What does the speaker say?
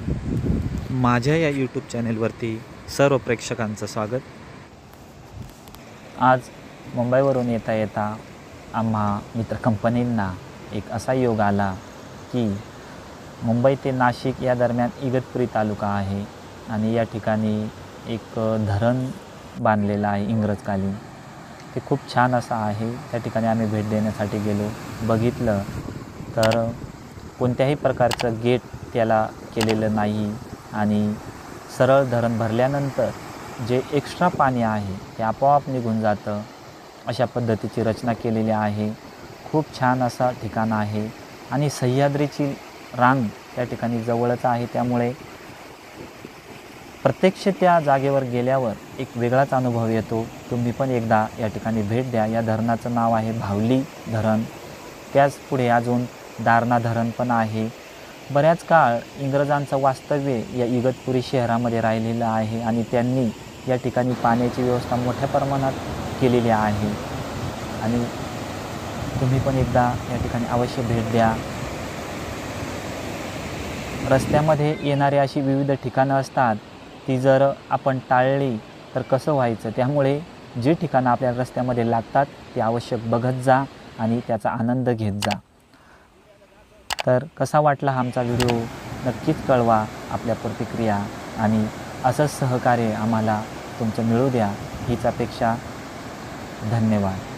माझ्या या यूट्यूब चॅनेलवरती सर्व प्रेक्षकांचं स्वागत। आज मुंबईवरून येता येता आम्हा मित्र कंपनींना एक असा योग आला की मुंबई ते नाशिक या दरम्यान इगतपुरी तालुका आहे आणि या ठिकाणी एक धरण बांधलेलं आहे इंग्रजकालीन। ते खूप छान असं आहे। त्या ठिकाणी आम्ही भेट देण्यासाठी गेलो। बघितलं तर कोणत्याही प्रकारचं गेट त्याला केलेलं नाही आणि सरळ धरण भरल्यानंतर जे एक्स्ट्रा पाणी आहे ते आपोआप निघून जातं, अशा पद्धतीची रचना केलेली आहे। खूप छान असं ठिकाण आहे आणि सह्याद्रीची रांग त्या ठिकाणी जवळच आहे, त्यामुळे प्रत्यक्ष त्या जागेवर गेल्यावर एक वेगळाच अनुभव येतो। तुम्ही पण एकदा या ठिकाणी भेट द्या। या धरणाचं नाव आहे भावली धरण। त्याच पुढे अजून दारणा धरण पण आहे। बऱ्याच काळ इंग्रजांचं वास्तव्य या इगतपुरी शहरामध्ये राहिलेलं आहे आणि त्यांनी या ठिकाणी पाण्याची व्यवस्था मोठ्या प्रमाणात केलेली आहे आणि तुम्ही पण एकदा या ठिकाणी अवश्य भेट द्या। रस्त्यामध्ये येणारी अशी विविध ठिकाणं असतात, ती जर आपण टाळली तर कसं व्हायचं, त्यामुळे जी ठिकाणं आपल्या रस्त्यामध्ये लागतात ती आवश्यक बघत जा आणि त्याचा आनंद घेत जा। तर कसा वाटला आमचा व्हिडिओ नक्कीच कळवा आपल्या प्रतिक्रिया आणि असंच सहकार्य आम्हाला तुमचं मिळू द्या हीच अपेक्षा। धन्यवाद।